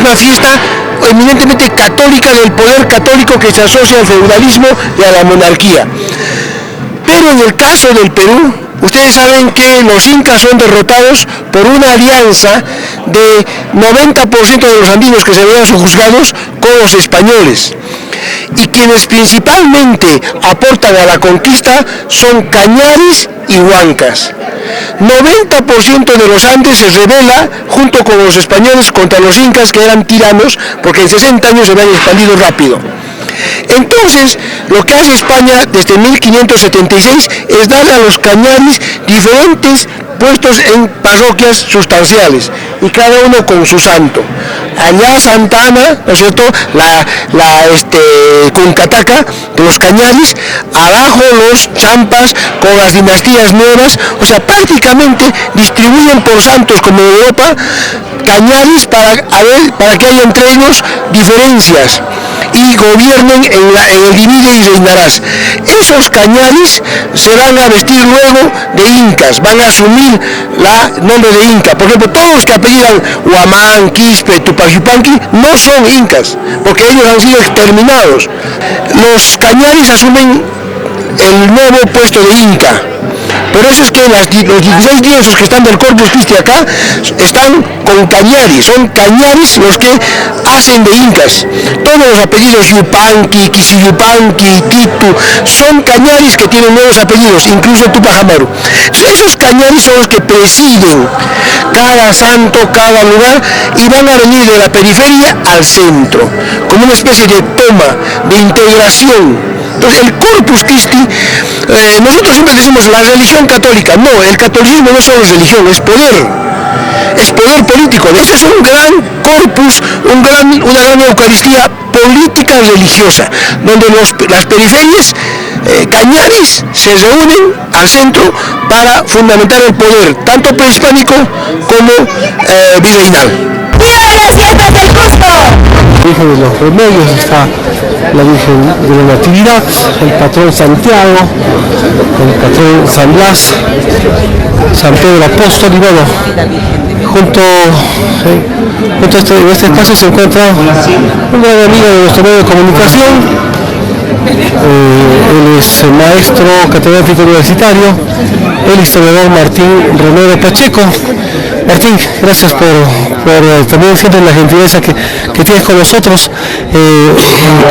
una fiesta eminentemente católica, del poder católico que se asocia al feudalismo y a la monarquía. Pero en el caso del Perú, ustedes saben que los incas son derrotados por una alianza de 90% de los andinos que se veían sojuzgados con los españoles. Y quienes principalmente aportan a la conquista son cañaris y huancas. 90% de los Andes se rebela junto con los españoles contra los incas, que eran tiranos, porque en 60 años se habían expandido rápido. Entonces, lo que hace España desde 1576 es darle a los cañaris diferentes puestos en parroquias sustanciales, y cada uno con su santo. Allá Santa Ana, ¿no es cierto?, Cuncataca, de los cañaris, abajo los champas con las dinastías nuevas, o sea, prácticamente distribuyen por santos como en Europa, cañaris para que haya entre ellos diferencias y gobiernen en el divide y reinarás. Esos cañaris se van a vestir luego de incas, van a asumir el nombre de inca. Por ejemplo, todos los que apellidan Huamán, Quispe, Tupac Yupanqui no son incas, porque ellos han sido exterminados. Los cañaris asumen el nuevo puesto de inca. Por eso es que los 16 lienzos que están del Corpus Christi acá están con cañaris, son cañaris los que hacen de incas. Todos los apellidos Yupanqui, Quisiyupanqui, Titu, son cañaris que tienen nuevos apellidos, incluso Tupac Amaru. Esos cañaris son los que presiden cada santo, cada lugar, y van a venir de la periferia al centro, como una especie de toma, de integración. Entonces, el Corpus Christi, nosotros siempre decimos la religión católica. No, el catolicismo no solo es religión, es poder político. Eso es un gran corpus, una gran eucaristía política religiosa, donde las periferias, cañaris, se reúnen al centro para fundamentar el poder, tanto prehispánico como virreinal. ¡Viva las fiestas del Cusco! Virgen de los Remedios está la Virgen de la Natividad, el patrón Santiago, el patrón San Blas, San Pedro Apóstol, y bueno, junto en este espacio se encuentra un gran amigo de nuestro medio de comunicación. Él es maestro catedrático universitario, el historiador Martín René de Pacheco. Martín, gracias por también siempre la gentileza que tienes con nosotros.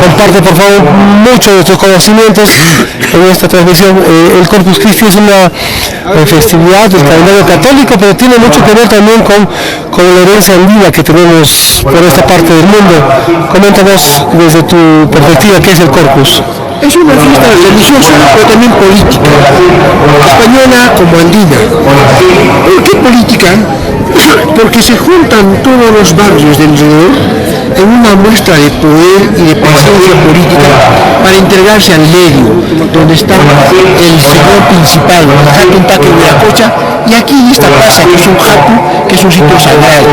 Comparte por favor mucho de tus conocimientos en esta transmisión. El Corpus Christi es una festividad del calendario católico, pero tiene mucho que ver también con la herencia andina que tenemos por esta parte del mundo. Coméntanos desde tu perspectiva qué es el Corpus. Es una fiesta religiosa, pero también política, española como andina. ¿Por qué política? Porque se juntan todos los barrios del alrededor en una muestra de poder y de presencia política para entregarse al medio, donde está el señor principal, Hatun Taque de Viracocha, y aquí en esta plaza, que es un jatu, que es un sitio sagrado.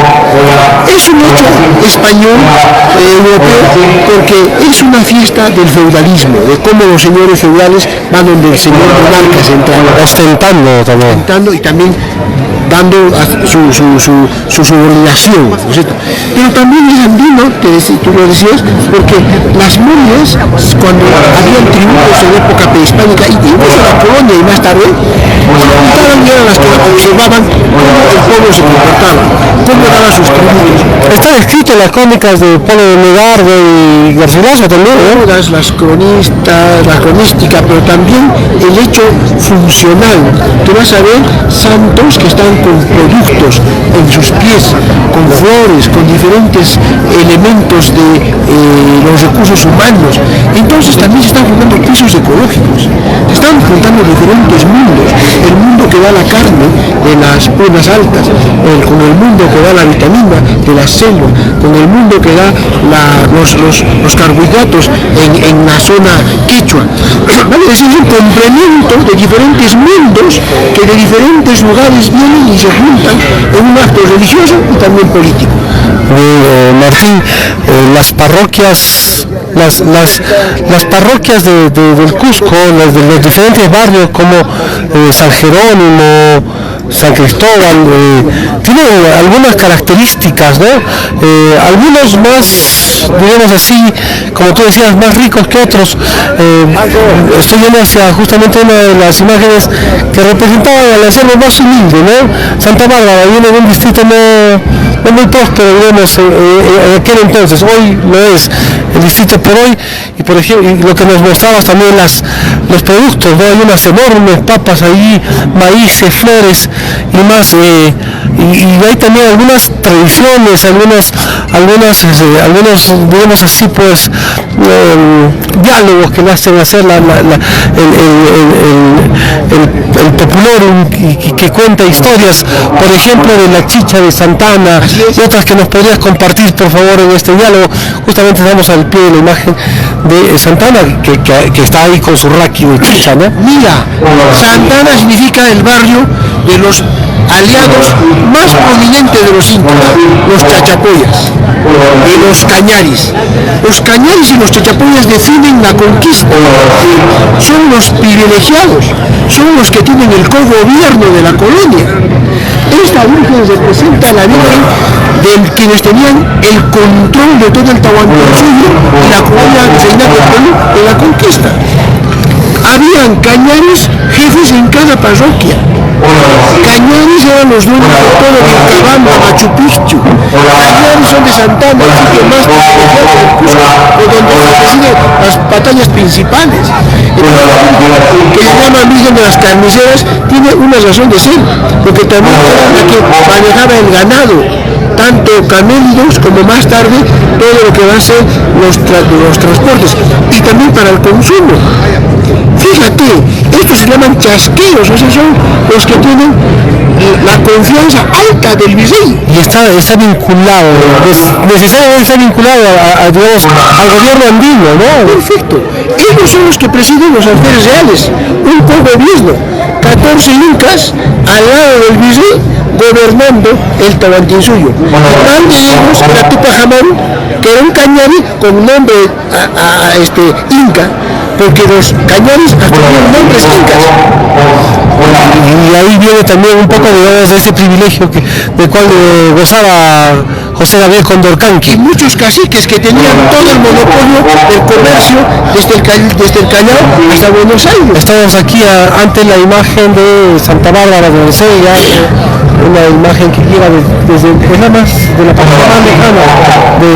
Es un hecho español, europeo, porque es una fiesta del feudalismo, de cómo los señores feudales van donde el señor monarca central, ostentando y también dando su subordinación, ¿no es cierto? Pero también es andino, tú lo decías, porque las momias, cuando habían tributos en época prehispánica, y incluso la colonia y más tarde, se juntaban y eran las que observaban cómo el pueblo se comportaba, cómo daban sus tributos. Está escrito en las crónicas de Polo de Medardo y Garcilaso también, ¿no? Todas las cronistas, la cronística, pero también el hecho funcional. Tú vas a ver santos que están con productos en sus pies, con flores, con diferentes elementos de los recursos humanos. Entonces también se están juntando pisos ecológicos, se están juntando diferentes mundos, el mundo que da la carne de las zonas altas, con el mundo que da la vitamina de la selva, con el mundo que da los carbohidratos en la zona quechua. ¿Vale? Es un complemento de diferentes mundos que de diferentes lugares vienen y se juntan en un acto religioso y también político. Martín, las parroquias del Cusco, las de los diferentes barrios como San Jerónimo, San Cristóbal, tienen algunas características, ¿no? Algunos más, digamos así, como tú decías, más ricos que otros. Estoy yendo hacia justamente una de las imágenes que representaban al anciano más humilde, ¿no? Santa Bárbara viene de un distrito no muy próspero, digamos, en aquel entonces. Hoy lo es el distrito por hoy, y por ejemplo, y lo que nos mostrabas también los productos, ¿no? Hay unas enormes papas ahí, maíces, flores y más, y hay también algunas tradiciones, algunos digamos así, pues diálogos que le hacen hacer el popular, que cuenta historias, por ejemplo, de la chicha de Santana y otras que nos podrías compartir, por favor, en este diálogo. Justamente estamos al pie de la imagen de Santana, que está ahí con su raqui de chicha, ¿no? Mira, Santana significa el barrio de los aliados más prominentes de los incas, los chachapoyas y los cañaris. Los cañaris y los chachapoyas definen la conquista, son los privilegiados, son los que tienen el cogobierno de la colonia. Esta virgen representa a la virgen de quienes tenían el control de todo el Tahuantinsuyo y la colonia reina de Perú en la conquista. Habían cañaris jefes en cada parroquia. Cañaris eran los dueños de todo Vilcabamba, Machu Picchu. Cañaris son de Santana, el sitio más privilegiado del Cusco, por donde residen las batallas principales. Que se llama Virgen de las Carniceras, tiene una razón de ser, porque también era la que manejaba el ganado, tanto camellos como más tarde todo lo que va a ser los transportes, y también para el consumo. Fíjate, estos se llaman chasqueros, o sea, son los que tienen la confianza alta del virrey. Y está vinculado, necesariamente está vinculado digamos, al gobierno andino, ¿no? Perfecto. Ellos son los que presiden los alférez reales, un cogobierno, 14 incas al lado del virrey gobernando el Tahuantinsuyo. Mal de ellos era Tupac Amaru, que era un cañari con nombre inca, porque los cañaris adquirieron nombres incas. Y ahí viene también un poco, digamos, de ese privilegio del cual gozaba José Gabriel Condorcanqui. Y muchos caciques que tenían todo el monopolio del comercio desde el Callao hasta Buenos Aires. Estamos aquí ante la imagen de Santa Bárbara de Orsella, una imagen que llega desde la parte más lejana de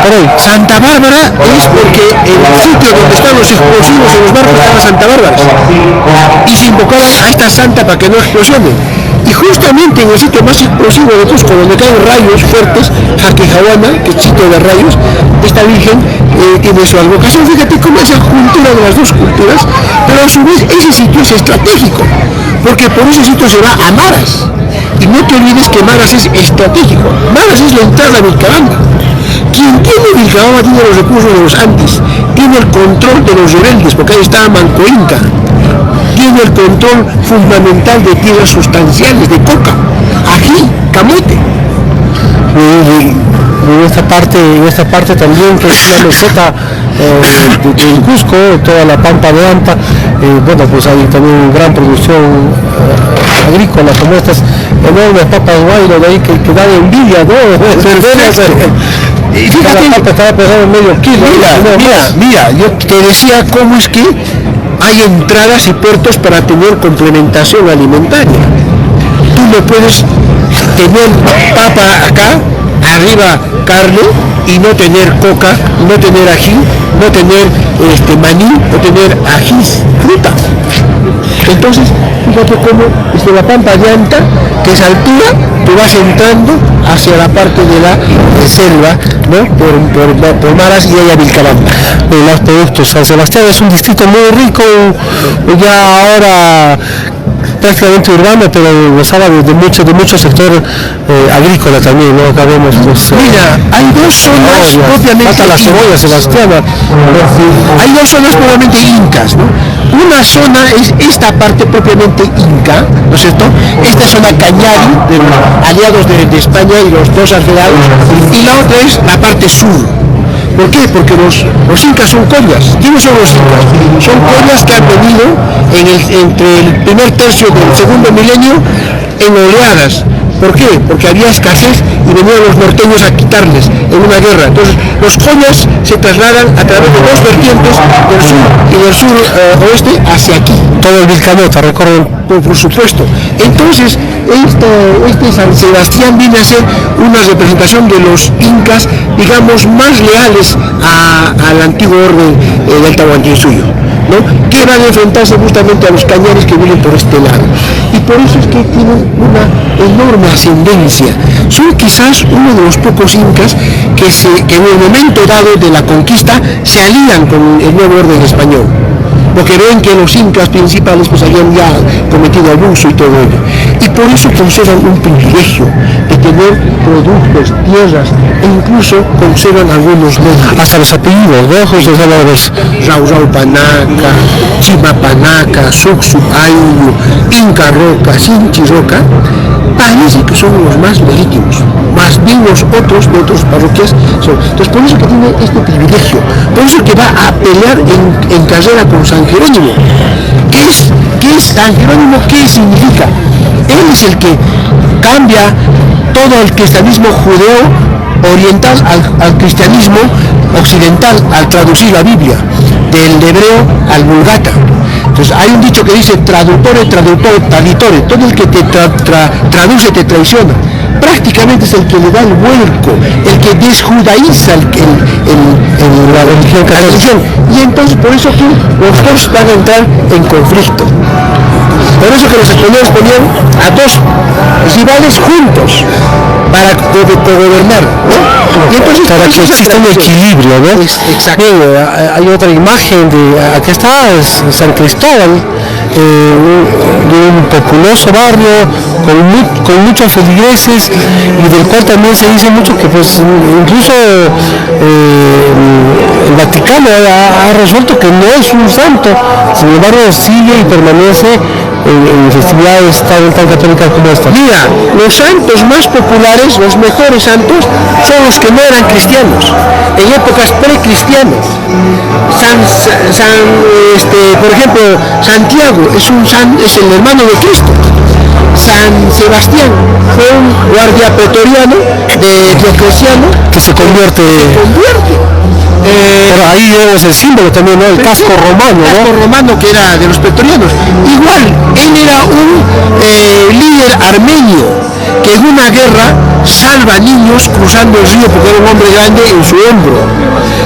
por ahí. Santa Bárbara es porque el sitio donde están los explosivos en los barcos estaba Santa Bárbara, y se invocaban a esta santa para que no explosione. Y justamente en el sitio más explosivo de Cusco, donde caen rayos fuertes, Jaquejahuana, que es sitio de rayos, esta virgen tiene su advocación. Fíjate cómo esa juntura de las dos culturas, pero a su vez ese sitio es estratégico, porque por ese sitio se va a Maras. Y no te olvides que Maras es estratégico. Maras es la entrada a Vilcabamba. Quien tiene Vilcabamba tiene los recursos de los Andes, tiene el control de los rebeldes, porque ahí está Manco Inca, tiene el control fundamental de tierras sustanciales, de coca, ají, camote. En esta parte también, que es la meseta del Cusco, toda la pampa de Anta, bueno, pues hay también gran producción agrícola, como estas enormes papas guayro de ahí que dan envidia, ¿no? Y fíjate, la papa estaba pesando en medio kilo. Mira, yo te decía cómo es que hay entradas y puertos para tener complementación alimentaria. Tú no puedes tener papa acá, arriba carne, y no tener coca, no tener ají, no tener maní, no tener ajís, fruta. Entonces, fíjate cómo desde la pampa de Anta, que es altura, tú vas entrando hacia la parte de la selva, ¿no? por Maras y allá Vilcabamba. Los productos. San Sebastián es un distrito muy rico, ya ahora prácticamente urbano, pero gozaba de mucho sector agrícola también, ¿no? Acá vemos mira, hay dos zonas propiamente hasta la cebolla sebastiana. Hay dos zonas propiamente incas, ¿no? Una zona es esta parte propiamente inca, ¿no es cierto? Esta zona cañari, de los aliados de España y los dos aliados, y la otra es la parte sur. ¿Por qué? Porque los incas son collas. ¿Quiénes son los incas? Son collas que han venido entre el primer tercio del segundo milenio en oleadas. ¿Por qué? Porque había escasez y venían los norteños a quitarles en una guerra. Entonces, los joyas se trasladan a través de dos vertientes, del sur y del sur oeste hacia aquí. Todo el Vilcanota recorren. Por supuesto. Entonces, este San Sebastián viene a ser una representación de los incas, digamos, más leales al antiguo orden del Tahuantinsuyo, ¿no? Que van a enfrentarse justamente a los cañares que vienen por este lado. Y por eso es que tienen una enorme ascendencia. Son quizás uno de los pocos incas que en el momento dado de la conquista se alían con el nuevo orden español, porque ven que los incas principales pues habían ya cometido abuso y todo ello. Y por eso conservan un privilegio de tener productos, tierras, e incluso conservan algunos nombres. Hasta los apellidos, ¿no? José Salvador. Rau Panaca, Chimapanaca, Suxu Ayu, Inca Roca, Sinchi Roca, parece que son los más legítimos. Más bien los otros de otras parroquias son. Entonces por eso que tiene este privilegio, por eso que va a pelear en carrera con San Jerónimo. ¿Qué es San Jerónimo? ¿Qué significa? Él es el que cambia todo el cristianismo judeo oriental al cristianismo occidental al traducir la Biblia, del hebreo al vulgata. Entonces hay un dicho que dice traductore, traditore, todo el que te traduce te traiciona. Prácticamente es el que le da el vuelco, el que desjudaiza la religión. Y entonces por eso que los dos van a entrar en conflicto. Por eso que los españoles ponían a dos rivales juntos para gobernar, ¿no? Y entonces, para que exista un equilibrio, ¿no? Exacto. Hay otra imagen aquí está, es San Cristóbal, de un populoso barrio con muchos feligreses, y del cual también se dice mucho que pues incluso el Vaticano ha resuelto que no es un santo, sin embargo sigue y permanece en festividades tan católicas como esta. Mira, los santos más populares, los mejores santos, son los que no eran cristianos, en épocas precristianas. Por ejemplo, Santiago es el hermano de Cristo. San Sebastián fue un guardia pretoriano de Diocleciano que se convierte. Pero ahí vemos el símbolo también, ¿no? El casco romano, ¿no? El casco romano que era de los pretorianos. Igual, él era un líder armenio que en una guerra salva niños cruzando el río porque era un hombre grande en su hombro.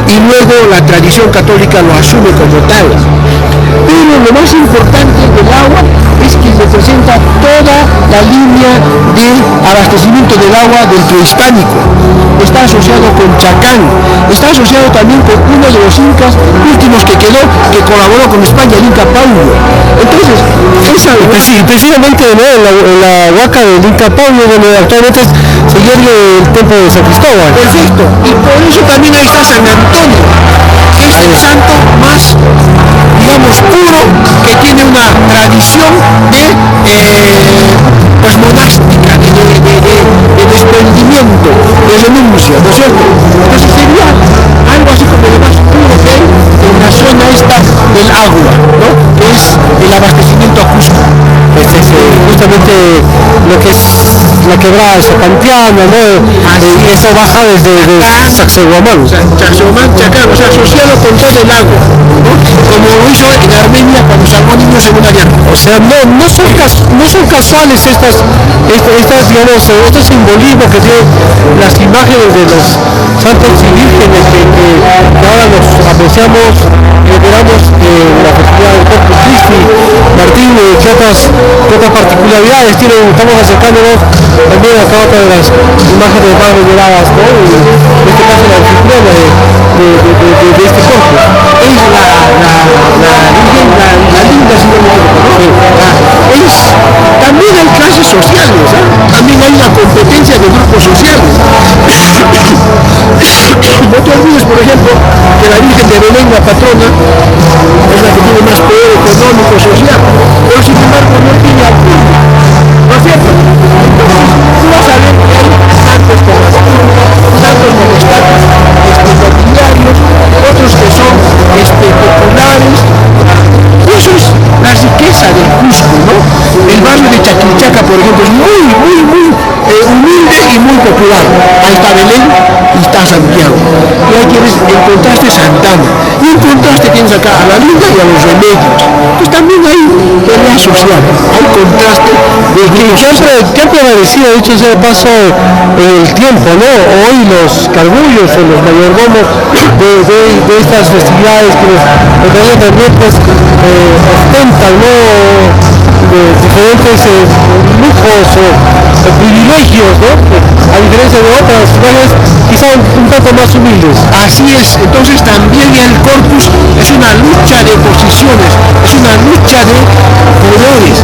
Y luego la tradición católica lo asume como tal. Pero lo más importante del agua es que representa toda la línea de abastecimiento del agua del prehispánico. Está asociado con Chacán, está asociado también con uno de los incas últimos que quedó, que colaboró con España, el Inca Paulo. Entonces, precisamente, ¿no? en la huaca del Inca Paulo, donde actualmente se yergue el templo de San Cristóbal. Perfecto, y por eso también ahí está San Antonio, que es el santo más, digamos, puro, que tiene una tradición pues monástica, de desprendimiento, de renuncia, ¿no es cierto? Entonces sería algo así como lo más puro que hay en la zona esta del agua, ¿no? Que es el abastecimiento a Cusco. Justamente lo que es la quebrada de Zapantiana, ¿no? Eso baja desde Sacsayhuamán. Chacán, o sea, asociado con todo el agua, ¿no? Como lo hizo en Armenia cuando salvó niños en una guerra. O sea, no son casuales digamos, este simbolismo que tienen las imágenes de los santos y vírgenes que ahora los apreciamos, veneramos en la festividad del Corpus Christi. Martín, ¿qué otras particularidades tienen? Estamos acercándonos también a cada otra de las imágenes más veneradas, ¿no? En este caso la anfitriona de este corpus. Es la linda, si no me equivoco, ¿no? Es, también hay clases sociales, ¿eh? También hay una competencia de grupos sociales. No te olvides, por ejemplo, que la Virgen de Belén, la patrona, es la que tiene más poder económico, social, pero sin embargo no tiene apoyo, ¿no es cierto? Entonces, tú vas a ver que hay santos con las tumbas, santos con estatuas nobiliarios, otros que son populares. Eso es la riqueza del Cusco, ¿no? El barrio de Chaquilchaca, por ejemplo, es muy popular. Ahí está Belén y está Santiago. Y ahí tienes en contraste Santana. Y en contraste tienes acá a la Linda y a los Remedios. Pues también hay pelea social, hay contraste de ¿Qué ha prevalecido, dicho sea de paso, el tiempo, ¿no? Hoy los cargullos o los mayordomos de estas festividades que los también pues ostentan, ¿no? De diferentes lujos o privilegios, ¿no? A diferencia de otras ciudades quizá un poco más humildes. Así es, entonces también el corpus es una lucha de posiciones, es una lucha de poderes.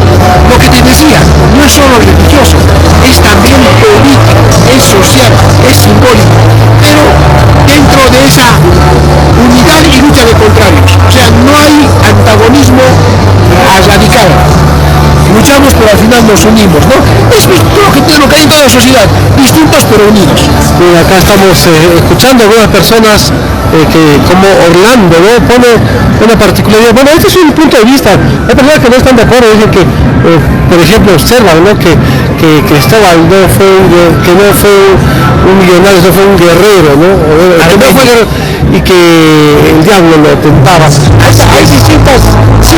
Lo que te decía, no es solo religioso, es también político, es social, es simbólico, pero dentro de esa unidad y lucha de contrarios. O sea, no hay antagonismo radical. Luchamos pero al final nos unimos, ¿no? Es lo que hay en toda la sociedad, distintos pero unidos. Y acá estamos escuchando a algunas personas que como Orlando, ¿no? Pone una particularidad. Bueno, este es un punto de vista. Hay personas que no están de acuerdo, dicen que, por ejemplo, observan, ¿no? que Cristóbal no fue un millonario, no fue un guerrero, ¿no? Que no fue guerrero, y que el diablo lo tentaba. Hay distintas... Sí,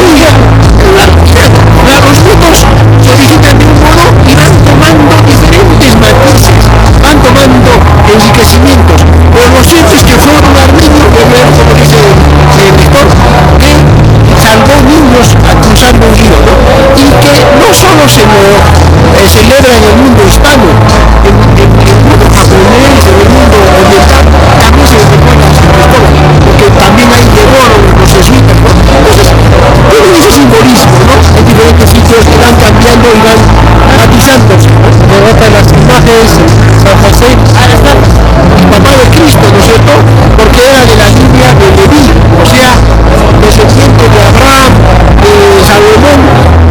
los grupos se originan de un modo y van tomando diferentes matices, van tomando enriquecimientos. Pero lo cierto es que fue un armenio, como dice el lector, que salvó niños a cruzar un río, ¿no? Y que no solo se lo celebra en el mundo hispano, en el mundo japonés, en el mundo oriental, también se le recuerda a San Cristóbal, porque también hay devor los jesuitas, ¿no? Entonces, tienen ese simbolismo, ¿no? En diferentes sitios que van cambiando y van matizándose, ¿no? Otra de las imágenes, San José, el papá de Cristo, ¿no es cierto? Porque era de la línea de Leví, o sea, descendiente de Abraham, de Salomón,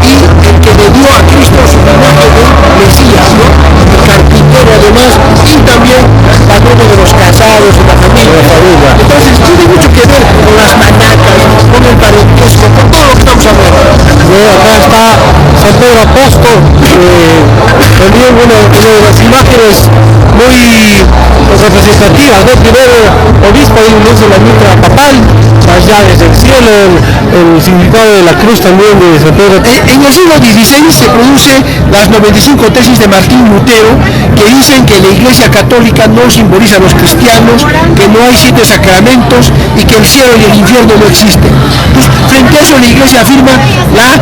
y el que le dio a Cristo su linaje de Mesías, ¿no? El carpintero además, y también patrono de los casados, de la familia. Entonces tiene mucho que ver con las manacas, con el parentesco, con todo lo que estamos hablando. Acá está San Pedro Apóstol, también una de las imágenes muy representativas, ¿no? Primero obispo y luz de la mitra papal, las llaves del cielo, el significado de la cruz también de San Pedro. En el siglo XVI se producen las 95 tesis de Martín Lutero, que dicen que la Iglesia Católica no simboliza a los cristianos, que no hay 7 sacramentos y que el cielo y el infierno no existen. Pues, frente a eso la Iglesia afirma la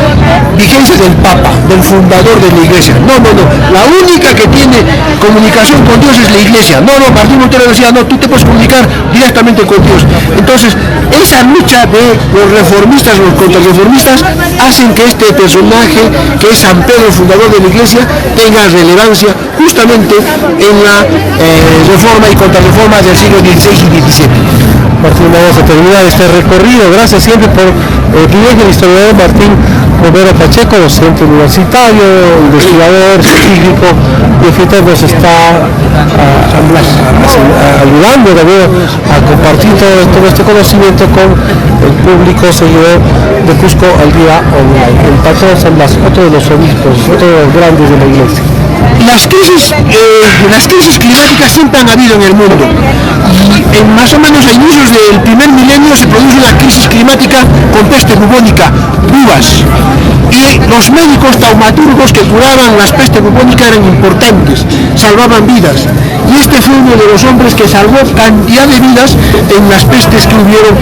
vigencia del Papa, del fundador de la Iglesia. No, la única que tiene comunicación con Dios es la Iglesia. Martín Lutero decía, no, tú te puedes comunicar directamente con Dios. Entonces, esa lucha de los reformistas, los contrarreformistas, hacen que este personaje, que es San Pedro, fundador de la Iglesia, tenga relevancia justamente en la reforma y contrarreforma del siglo XVI y XVII. Martín, vamos a terminar este recorrido. Gracias siempre por el privilegio del historiador Martín Romero Pacheco, docente universitario, investigador, científico, y que nos está ayudando también a compartir todo este conocimiento con el público seguidor de Cusco al Día Online. El patrón San Blas, otro de los obispos, otro de los grandes de la Iglesia. Las crisis climáticas siempre han habido en el mundo, y en más o menos a inicios del primer milenio se produce una crisis climática con peste bubónica, uvas, y los médicos taumaturgos que curaban las peste bubónica eran importantes, salvaban vidas, y este fue uno de los hombres que salvó cantidad de vidas en las pestes que hubieron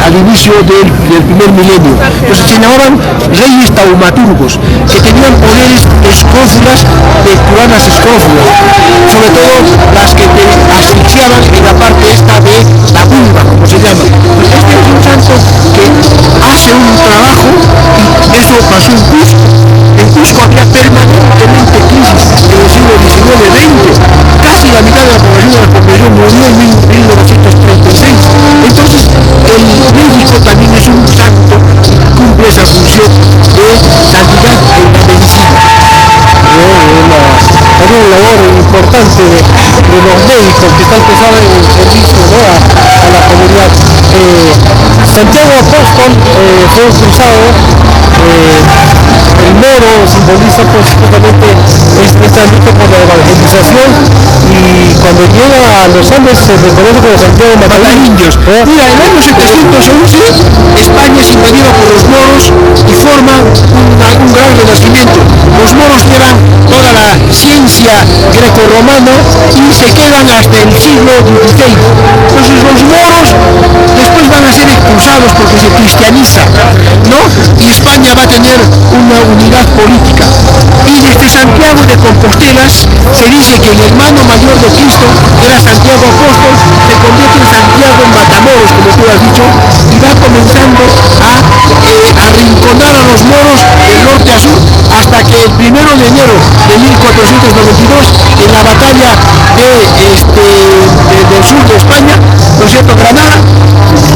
al inicio del primer milenio. Pues se llamaban reyes taumaturgos, que tenían poderes escrófulas de curar las escrófulas, sobre todo las que te asfixiaban en la parte esta de la vulva, como se llama. Pues este es un santo que hace un trabajo, y eso pasó en Cusco. En Cusco había permanentemente crisis en el siglo XIX-XX, casi la mitad de la población murió en 1936. Entonces el médico también es un santo que cumple esa función de santidad en la medicina. También una labor importante de los médicos que están prestados en el servicio, ¿no? a la comunidad. Santiago Apóstol fue un cruzado, el moro simboliza pues justamente es transmitido por la evangelización, y cuando llega a los Andes se reconoce como Santiago Mataindios. Mira, en el año 711 España es invadida por los moros y forma un gran renacimiento. Los moros llevan toda la ciencia grecorromana y se quedan hasta el siglo XVI. Entonces los moros después van a ser expulsados porque se cristianiza, ¿no? Y España va a tener una unidad política. Y desde Santiago de Compostela se dice que el hermano mayor de Cristo era Santiago Apóstol, se convierte en Santiago Matamoros, como tú has dicho, y va comenzando a arrinconar a los moros del norte a sur, hasta que el 1 de enero de 1492, en la batalla del sur de España, ¿no es cierto?, Granada,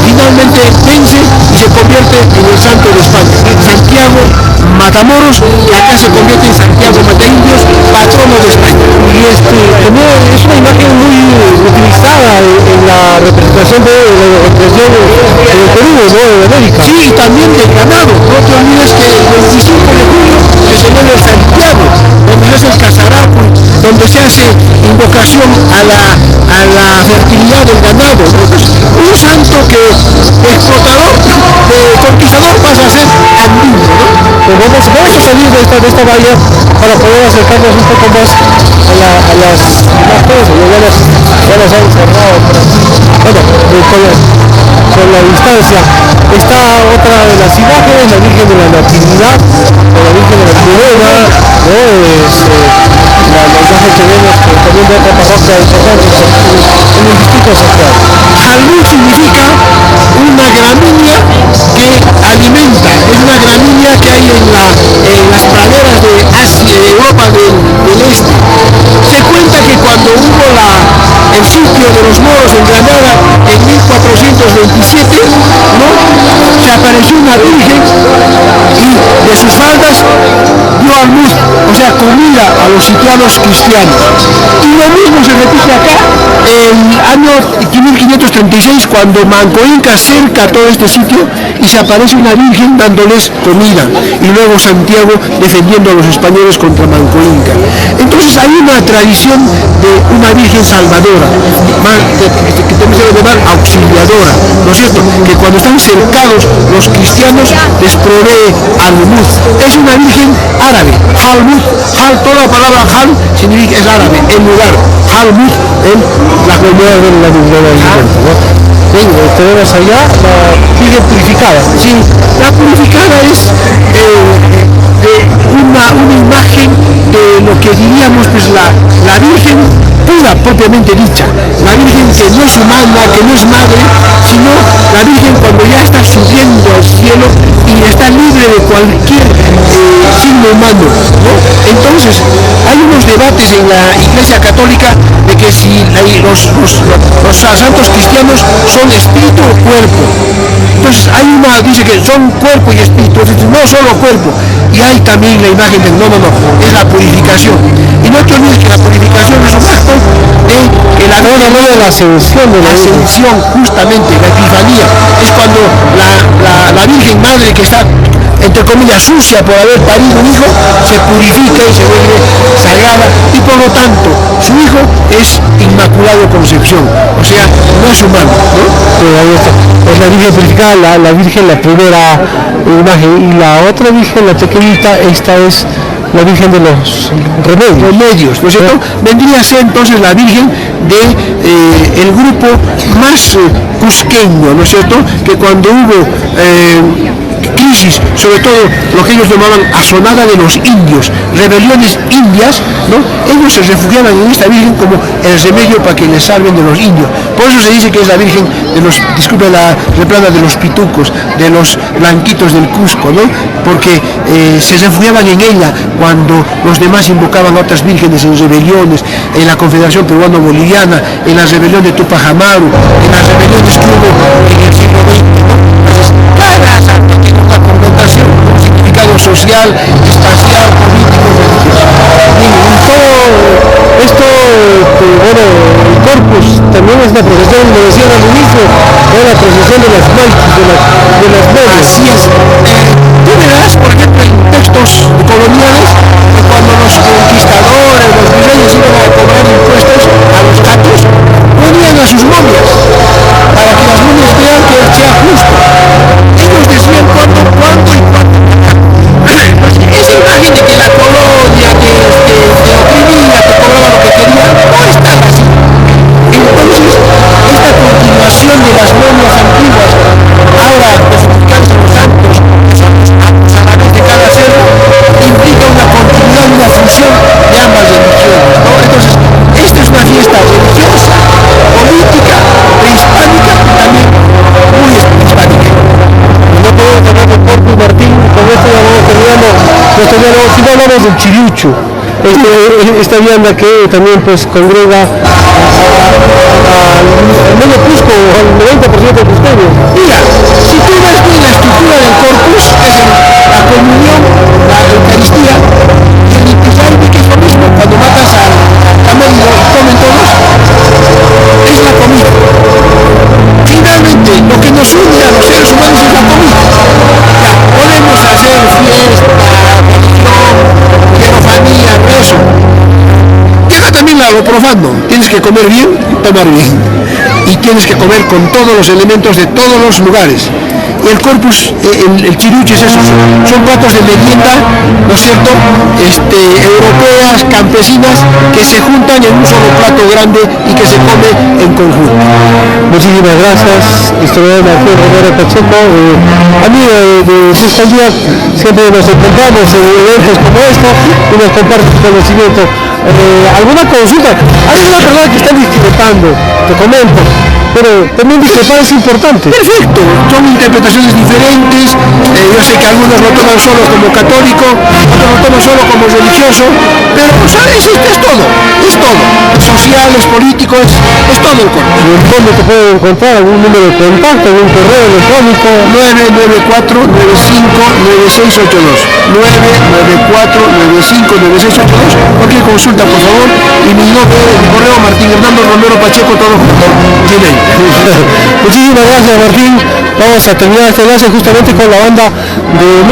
finalmente vence y se convierte en el santo de España, Santiago Matamoros, que acá se convierte en Santiago Mataindios, patrono de España. Y es una imagen muy utilizada en la representación de la representación del Perú, ¿no?, de América. Sí, y también del ganado. No te olvides que el 25 de julio se celebra el Santiago, donde se hace el casarapo, donde se hace invocación a la fertilidad del ganado. Entonces, un santo que explotador, conquistador, pasa a ser andino, ¿no? Pues vamos a salir de esta valla para poder acercarnos un poco más a las imágenes. Ya las han cerrado por aquí. Bueno, con la distancia. Está otra de las imágenes, la Virgen de la Natividad, o la Virgen de la Almudena, ¿no? La imagen que vemos que también de otra parroquia importante en el distrito de Santiago. Jalmud significa una gramínea que alimenta, es una gramínea que hay en las praderas de Asia, de Europa del Este. Se cuenta que cuando hubo el sitio de los moros en Granada en 1427, ¿no?, se apareció una virgen y de sus faldas dio almud, o sea, comida a los sitiados cristianos. Y lo mismo se repite acá en el año 1536, cuando Manco Inca cerca todo este sitio y se aparece una virgen dándoles comida, y luego Santiago defendiendo a los españoles contra Manco Inca. Entonces hay una tradición de una virgen salvadora, que también se debe llamar auxiliadora, ¿no es cierto?, que cuando están cercados los cristianos les provee almud. Es una virgen árabe, Jalmud. Toda la palabra Jal significa, es árabe, el lugar. Jalmud, en la comunidad de la Biblia. Tenemos allá la Virgen purificada. Sí, la purificada es una imagen de lo que diríamos, pues, la Virgen pura propiamente dicha, la Virgen que no es humana, que no es madre, sino la Virgen cuando ya está subiendo al cielo y está libre de cualquier signo humano, ¿no? Entonces hay unos debates en la Iglesia Católica de que si los santos cristianos son espíritu o cuerpo. Entonces dice que son cuerpo y espíritu, entonces no solo cuerpo, y hay también la imagen de no, es la purificación. Y no te olvides que la purificación es un acto de que la ascensión justamente, la epifanía, es cuando la Virgen Madre, que está entre comillas sucia por haber parido un hijo, se purifica y se vuelve sagrada, y por lo tanto su hijo es Inmaculado Concepción, o sea, no es humano, ¿no? Es la Virgen purificada, la Virgen, la primera imagen, y la otra Virgen, la pequeñita, esta es la Virgen de los remedios, ¿no es cierto? Vendría a ser entonces la Virgen de el grupo más cusqueño, ¿no es cierto?, que cuando hubo crisis, sobre todo lo que ellos llamaban asonada de los indios, rebeliones indias, ¿no?, ellos se refugiaban en esta Virgen como el remedio para que les salven de los indios. Por eso se dice que es la Virgen de los, disculpe la replana, de los pitucos, de los blanquitos del Cusco, ¿no?, porque se refugiaban en ella cuando los demás invocaban a otras vírgenes en rebeliones, en la Confederación Peruano-Boliviana, en la rebelión de Tupac Amaru, en las rebeliones que hubo en el siglo XX, ¿no? Entonces, cada santo tiene una connotación, un significado social, espacial, político, religioso. Y todo esto, bueno, el Corpus también es la procesión, lo decían al inicio, es la procesión de las maitis, de las medias. Así es. Tú verás, por ejemplo, en textos coloniales, que cuando los conquistadores hablamos del Chiriucho, esta vianda que también pues congrega al medio Cusco, al 90% de Cusqueño. Mira, si tú ves bien la estructura del corpus, que es la comunión, la Eucaristía, y el Intifalme, que es lo mismo, cuando matas al camello y comen todos, es la comida. Finalmente, lo que nos une a los seres humanos es la comida. Ya, podemos hacer fiesta, religión, hierofanía, rezo. Deja también lo profano. Tienes que comer bien, tomar bien. Y tienes que comer con todos los elementos de todos los lugares. Y el corpus, el Chiriucho es eso, son platos de merienda, ¿no es cierto?, europeas, campesinas, que se juntan en un solo plato grande y que se come en conjunto. Muchísimas gracias, historiador Martín Romero Pacheco, amigo de Fiscalía. Siempre nos encontramos en eventos como este y nos comparte su conocimiento. ¿Alguna consulta? Hay una persona que está discrepando, te comento, pero también discrepar es importante. Perfecto, son interpretaciones diferentes. Yo sé que algunos lo toman solo como católico, otros lo toman solo como religioso, pero ¿sabes? Es todo, social, es político, es todo el cuerpo. ¿Dónde te pueden encontrar? ¿Algún número de contacto, algún correo electrónico? 994-9682, 994-95-9682, cualquier consulta por favor, y mi nombre, mi correo Martín Hernando Romero Pacheco, todo junto, Gmail. Muchísimas gracias, Martín. Vamos a terminar este enlace justamente con la banda de